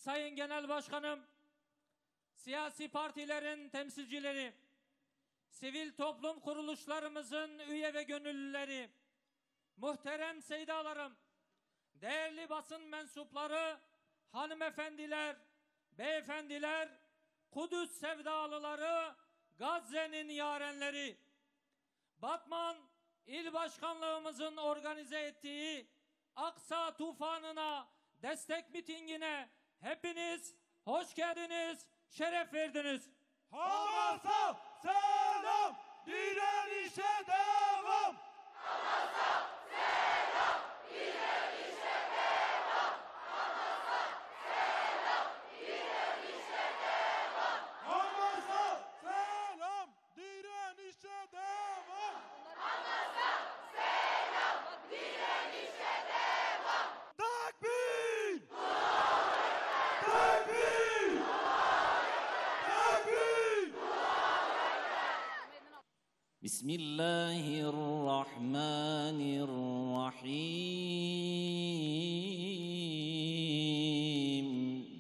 Sayın Genel Başkanım, siyasi partilerin temsilcileri, sivil toplum kuruluşlarımızın üye ve gönüllüleri, muhterem seydalarım, değerli basın mensupları, hanımefendiler, beyefendiler, Kudüs sevdalıları, Gazze'nin yarenleri, Batman İl Başkanlığımızın organize ettiği Aksa Tufanı'na, destek mitingine hepiniz hoş geldiniz, şeref verdiniz. Hamas'a selam, direnişe devam. Hamas'a selam, direnişe devam. Hamas'a selam, direnişe devam. Hamas'a selam, direnişe devam. Hamas'a selam, direnişe devam. Takbir! Takbir! Takbir! Bismillahirrahmanirrahim.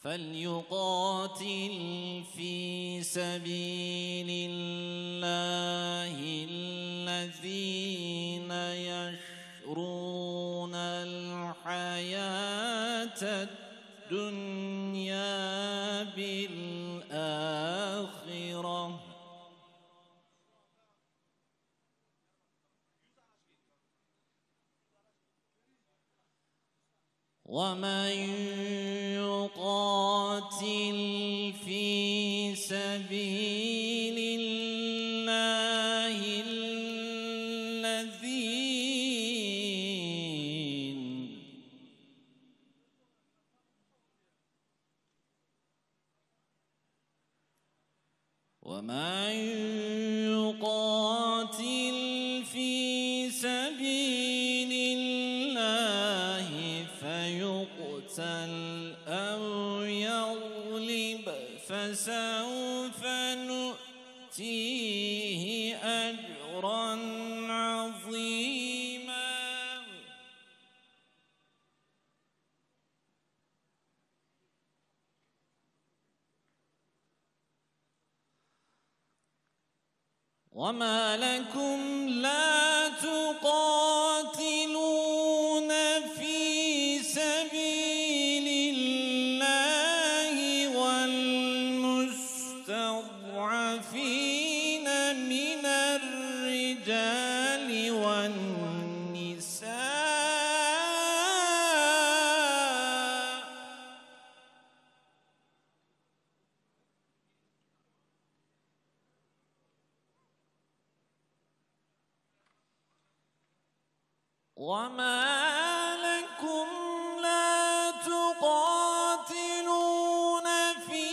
فليقاتل في سبيل الله الذين يشرون الحياة الدنيا بالآخرة ومن يقاتل في سبيل الله ومن يقاتل في سبيل الله فيقتل أو يغلب فسوف نؤتيه أجرا عظيما وما لكم لا تقاتلون في سبيل الله والمستضعفين من الرجال والنساء وما لكم لا تقاتلون في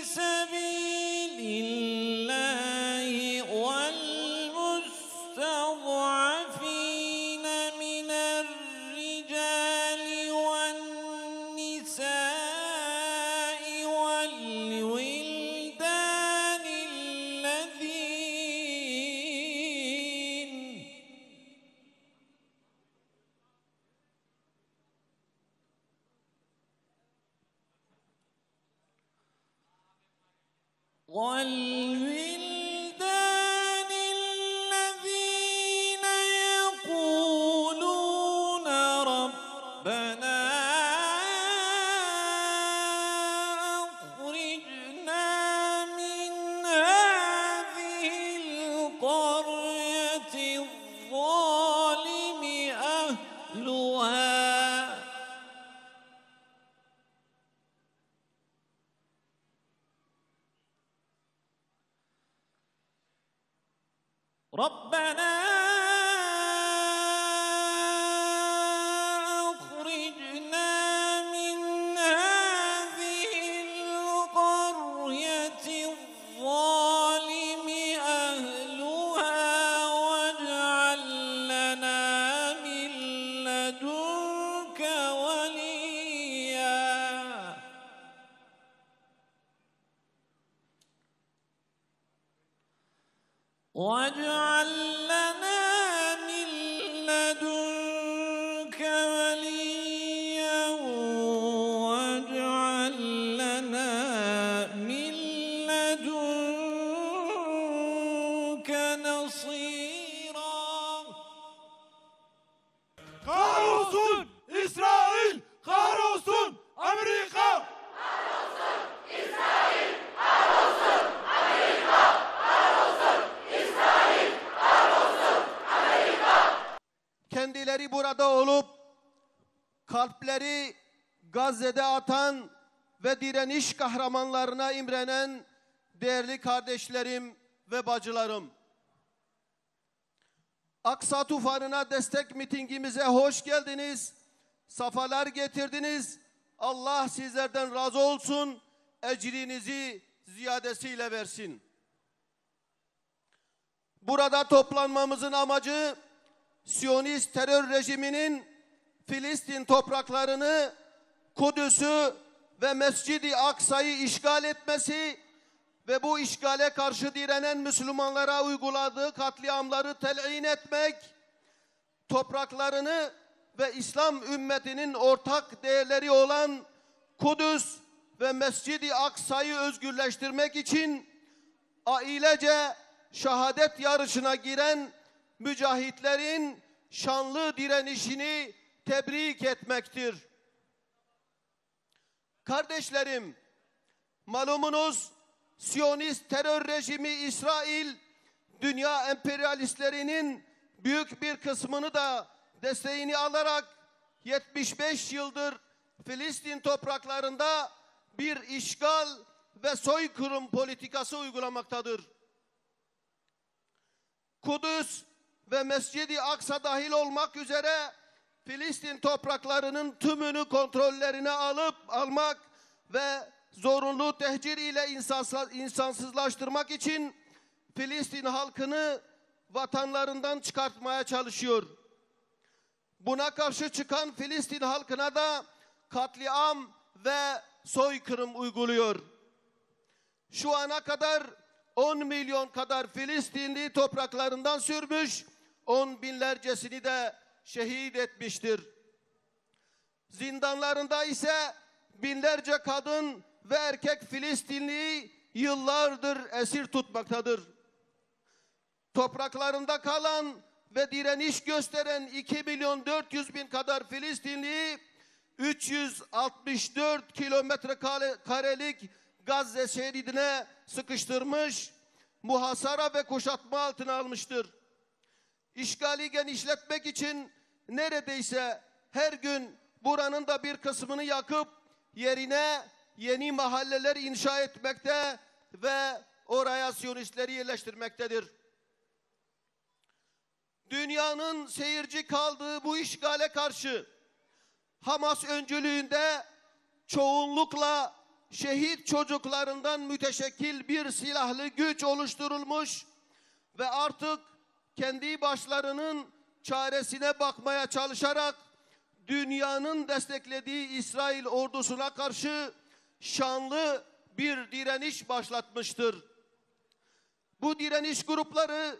سبيل الله والمستضعفين من الرجال والنساء والولدان الذين يقولون ربنا أخرجنا من هذه القرية الظالم أهلها ربنا أخرجنا من هذه القرية الظالم أهلها واجعل لنا من لدنك وليا واجعل لنا من لدنك وليا واجعل لنا من لدنك نصيرا. Kahrolsun İsrail, kahrolsun Amerika. Kendileri burada olup kalpleri Gazze'de atan ve direniş kahramanlarına imrenen değerli kardeşlerim ve bacılarım. Aksa tufanına destek mitingimize hoş geldiniz. Safalar getirdiniz. Allah sizlerden razı olsun. Ecrinizi ziyadesiyle versin. Burada toplanmamızın amacı Siyonist terör rejiminin Filistin topraklarını, Kudüs'ü ve Mescid-i Aksa'yı işgal etmesi ve bu işgale karşı direnen Müslümanlara uyguladığı katliamları telin etmek, topraklarını ve İslam ümmetinin ortak değerleri olan Kudüs ve Mescid-i Aksa'yı özgürleştirmek için ailece şehadet yarışına giren mücahitlerin şanlı direnişini tebrik etmektir. Kardeşlerim, malumunuz Siyonist terör rejimi İsrail, dünya emperyalistlerinin büyük bir kısmını da desteğini alarak 75 yıldır Filistin topraklarında bir işgal ve soykırım politikası uygulamaktadır. Kudüs ve Mescid-i Aksa dahil olmak üzere Filistin topraklarının tümünü kontrollerine almak ve zorunlu tehcir ile insansızlaştırmak için Filistin halkını vatanlarından çıkartmaya çalışıyor. Buna karşı çıkan Filistin halkına da katliam ve soykırım uyguluyor. Şu ana kadar 10 milyon kadar Filistinli topraklarından sürmüş, 10 binlercesini de şehit etmiştir. Zindanlarında ise binlerce kadın ve erkek Filistinliyi yıllardır esir tutmaktadır. Topraklarında kalan ve direniş gösteren 2.400.000 kadar Filistinliyi 364 kilometre karelik Gazze şeridine sıkıştırmış, muhasara ve kuşatma altına almıştır. İşgali genişletmek için neredeyse her gün buranın da bir kısmını yakıp yerine yeni mahalleler inşa etmekte ve oraya Siyonistleri yerleştirmektedir. Dünyanın seyirci kaldığı bu işgale karşı Hamas öncülüğünde çoğunlukla şehit çocuklarından müteşekkil bir silahlı güç oluşturulmuş ve artık kendi başlarının çaresine bakmaya çalışarak dünyanın desteklediği İsrail ordusuna karşı şanlı bir direniş başlatmıştır. Bu direniş grupları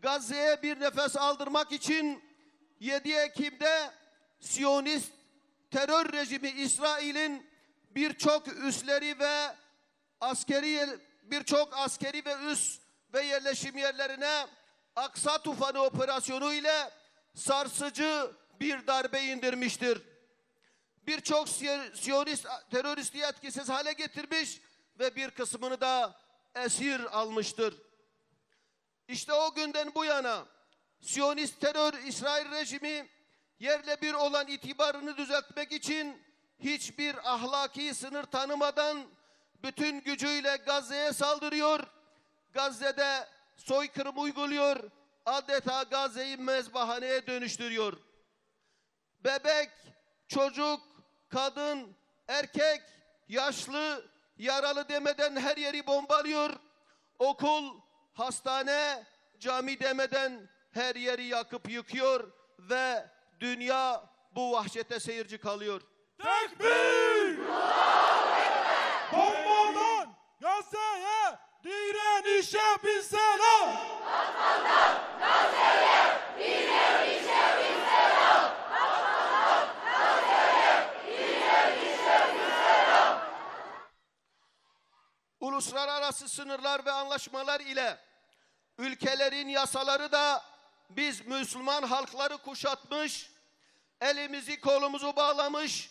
Gazze'ye bir nefes aldırmak için 7 Ekim'de Siyonist terör rejimi İsrail'in birçok üsleri ve askeri ve üs ve yerleşim yerlerine Aksa Tufanı operasyonu ile sarsıcı bir darbe indirmiştir. Birçok Siyonist teröristi etkisiz hale getirmiş ve bir kısmını da esir almıştır. İşte o günden bu yana Siyonist terör İsrail rejimi yerle bir olan itibarını düzeltmek için hiçbir ahlaki sınır tanımadan bütün gücüyle Gazze'ye saldırıyor. Gazze'de soykırım uyguluyor. Adeta Gazze'yi mezbahaneye dönüştürüyor. Bebek, çocuk, kadın, erkek, yaşlı, yaralı demeden her yeri bombalıyor. Okul, hastane, cami demeden her yeri yakıp yıkıyor ve dünya bu vahşete seyirci kalıyor. Tekbir! Bombadan Gazze'ye direnişe bir selam! sınırlar ve anlaşmalar ile ülkelerin yasaları da biz Müslüman halkları kuşatmış, elimizi kolumuzu bağlamış,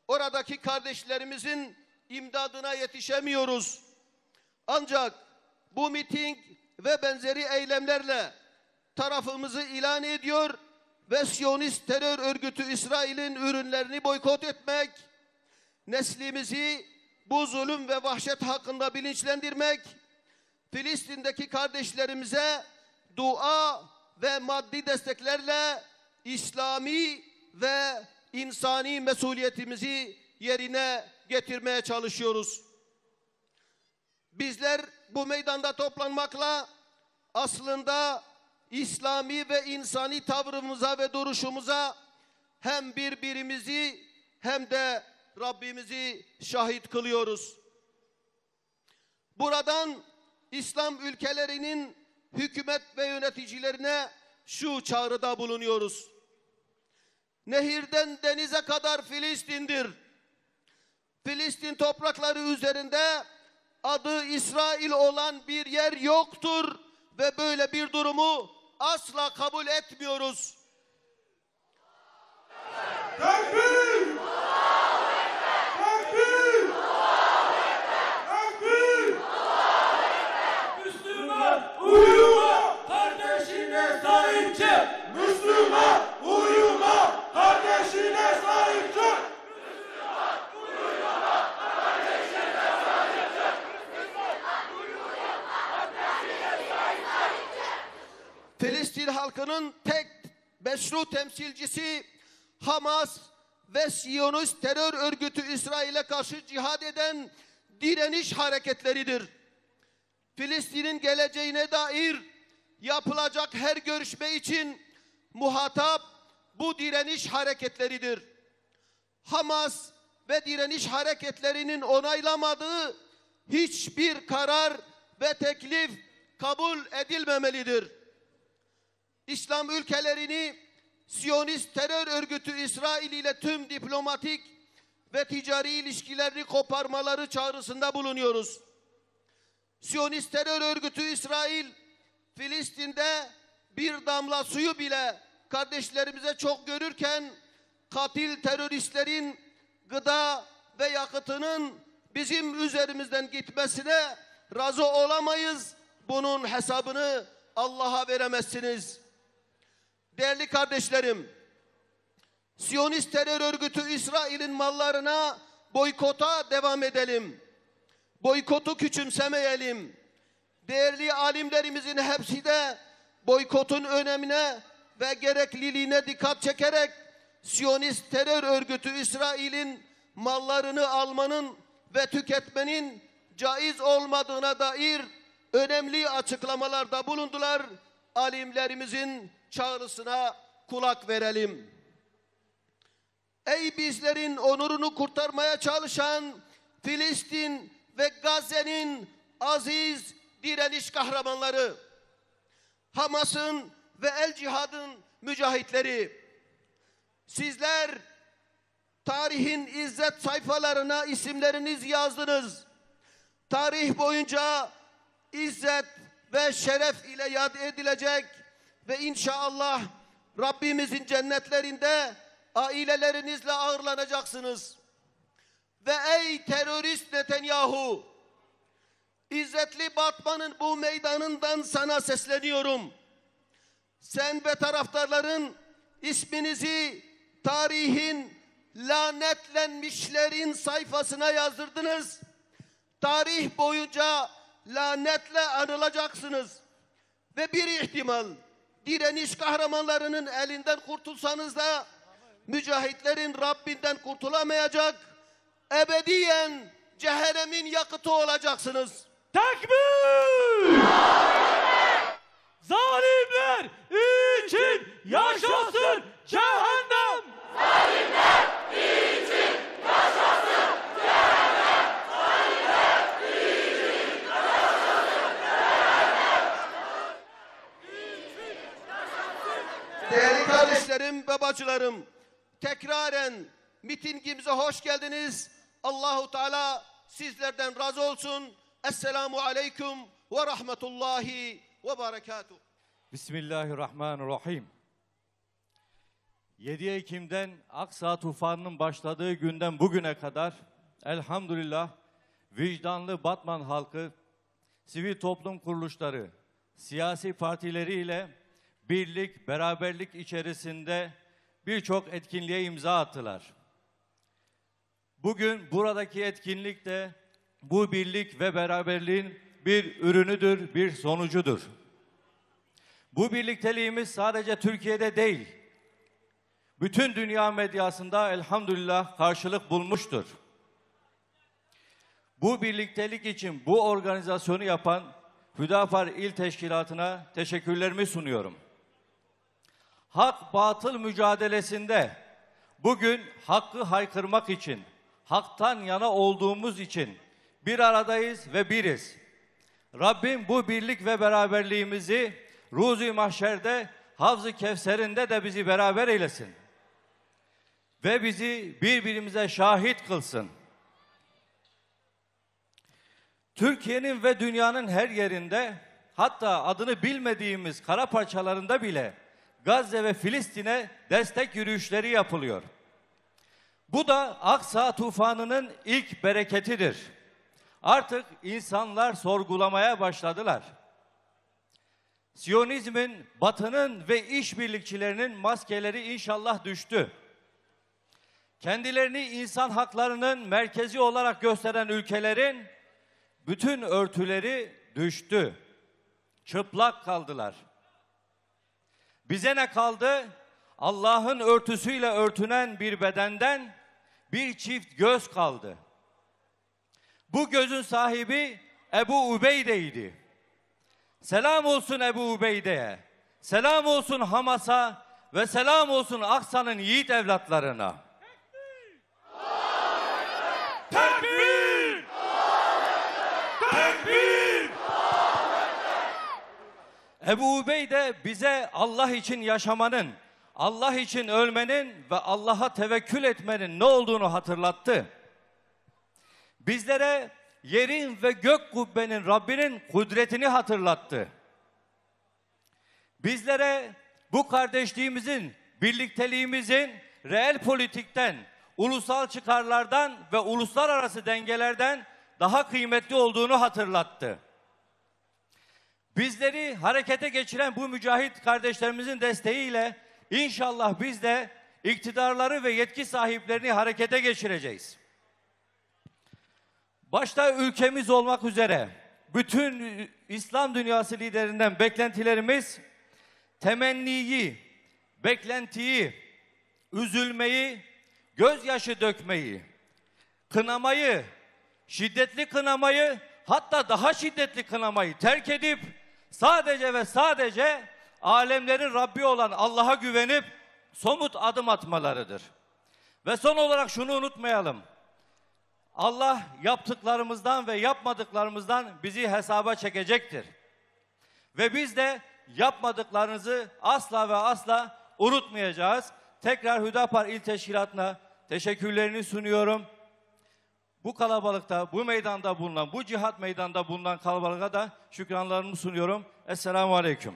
oradaki kardeşlerimizin imdadına yetişemiyoruz. Ancak bu miting ve benzeri eylemlerle tarafımızı ilan ediyor ve Siyonist terör örgütü İsrail'in ürünlerini boykot etmek, neslimizi bu zulüm ve vahşet hakkında bilinçlendirmek, Filistin'deki kardeşlerimize dua ve maddi desteklerle İslami ve insani mesuliyetimizi yerine getirmeye çalışıyoruz. Bizler bu meydanda toplanmakla aslında İslami ve insani tavrımıza ve duruşumuza hem birbirimizi hem de Rabbimizi şahit kılıyoruz. Buradan İslam ülkelerinin hükümet ve yöneticilerine şu çağrıda bulunuyoruz. Nehirden denize kadar Filistin'dir. Filistin toprakları üzerinde adı İsrail olan bir yer yoktur ve böyle bir durumu asla kabul etmiyoruz. Tekbir! Tekbir! Tekbir! Müslüman Uyuma! kardeşine sahip çık. Müslüman uyuma! Kardeşine sahip çık! Filistin halkının tek meşru temsilcisi Hamas ve Siyonist terör örgütü İsrail'e karşı cihad eden direniş hareketleridir. Filistin'in geleceğine dair yapılacak her görüşme için muhatap bu direniş hareketleridir. Hamas ve direniş hareketlerinin onaylamadığı hiçbir karar ve teklif kabul edilmemelidir. İslam ülkelerini Siyonist terör örgütü İsrail ile tüm diplomatik ve ticari ilişkilerini koparmaları çağrısında bulunuyoruz. Siyonist terör örgütü İsrail, Filistin'de bir damla suyu bile kardeşlerimize çok görürken, katil teröristlerin gıda ve yakıtının bizim üzerimizden gitmesine razı olamayız. Bunun hesabını Allah'a veremezsiniz. Değerli kardeşlerim, Siyonist terör örgütü İsrail'in mallarına boykota devam edelim. Boykotu küçümsemeyelim. Değerli alimlerimizin hepsi de boykotun önemine ve gerekliliğine dikkat çekerek Siyonist terör örgütü İsrail'in mallarını almanın ve tüketmenin caiz olmadığına dair önemli açıklamalarda bulundular. Alimlerimizin çağrısına kulak verelim. Ey bizlerin onurunu kurtarmaya çalışan Filistin ve Gazze'nin aziz direniş kahramanları, Hamas'ın ve El Cihad'ın mücahitleri, sizler tarihin izzet sayfalarına isimleriniz yazdınız. Tarih boyunca izzet ve şeref ile yad edilecek ve inşallah Rabbimizin cennetlerinde ailelerinizle ağırlanacaksınız. Ve ey terörist Netanyahu, İzzetli Batman'ın bu meydanından sana sesleniyorum. Sen ve taraftarların isminizi tarihin lanetlenmişlerin sayfasına yazdırdınız. Tarih boyunca lanetle anılacaksınız. Ve bir ihtimal direniş kahramanlarının elinden kurtulsanız da mücahitlerin Rabbinden kurtulamayacak, ebediyen cehennemin yakıtı olacaksınız. Tekbir! Zalimler için yaşasın cehennem! Zalimler için yaşasın cehennem! Zalimler için yaşasın cehennem! Değerli kardeşlerim ve bacılarım, tekraren mitingimize hoş geldiniz. Allahu Teala sizlerden razı olsun. Esselamu aleyküm ve rahmetullahi ve berekatuhu. Bismillahirrahmanirrahim. 7 Ekim'den Aksa tufanının başladığı günden bugüne kadar elhamdülillah vicdanlı Batman halkı, sivil toplum kuruluşları, siyasi partileriyle birlik, beraberlik içerisinde birçok etkinliğe imza attılar. Bugün buradaki etkinlik de bu birlik ve beraberliğin bir ürünüdür, bir sonucudur. Bu birlikteliğimiz sadece Türkiye'de değil, bütün dünya medyasında elhamdülillah karşılık bulmuştur. Bu birliktelik için bu organizasyonu yapan Hüdapar İl Teşkilatı'na teşekkürlerimi sunuyorum. Hak-batıl mücadelesinde bugün hakkı haykırmak için, haktan yana olduğumuz için bir aradayız ve biriz. Rabbim bu birlik ve beraberliğimizi Ruzi Mahşer'de, Havz-ı Kevser'inde de bizi beraber eylesin. Ve bizi birbirimize şahit kılsın. Türkiye'nin ve dünyanın her yerinde, hatta adını bilmediğimiz kara parçalarında bile Gazze ve Filistin'e destek yürüyüşleri yapılıyor. Bu da Aksa tufanının ilk bereketidir. Artık insanlar sorgulamaya başladılar. Siyonizmin, Batı'nın ve işbirlikçilerinin maskeleri inşallah düştü. Kendilerini insan haklarının merkezi olarak gösteren ülkelerin bütün örtüleri düştü. Çıplak kaldılar. Bize ne kaldı? Allah'ın örtüsüyle örtünen bir bedenden bir çift göz kaldı. Bu gözün sahibi Ebu Ubeyde'ydi. Selam olsun Ebu Ubeyde'ye, selam olsun Hamas'a ve selam olsun Aksa'nın yiğit evlatlarına. Tekbir! Tekbir! Ebu Ubeyde bize Allah için yaşamanın, Allah için ölmenin ve Allah'a tevekkül etmenin ne olduğunu hatırlattı. Bizlere yerin ve gök kubbenin Rabbinin kudretini hatırlattı. Bizlere bu kardeşliğimizin, birlikteliğimizin reel politikten, ulusal çıkarlardan ve uluslararası dengelerden daha kıymetli olduğunu hatırlattı. Bizleri harekete geçiren bu mücahit kardeşlerimizin desteğiyle inşallah biz de iktidarları ve yetki sahiplerini harekete geçireceğiz. Başta ülkemiz olmak üzere bütün İslam dünyası liderinden beklentilerimiz temenniyi, beklentiyi, üzülmeyi, gözyaşı dökmeyi, kınamayı, şiddetli kınamayı, hatta daha şiddetli kınamayı terk edip sadece ve sadece alemlerin Rabbi olan Allah'a güvenip somut adım atmalarıdır. Ve son olarak şunu unutmayalım. Allah yaptıklarımızdan ve yapmadıklarımızdan bizi hesaba çekecektir. Ve biz de yapmadıklarınızı asla ve asla unutmayacağız. Tekrar Hüdapar İl Teşkilatı'na teşekkürlerini sunuyorum. Bu kalabalıkta, bu meydanda bulunan, bu cihat meydanında bulunan kalabalığa da şükranlarımı sunuyorum. Esselamu Aleyküm.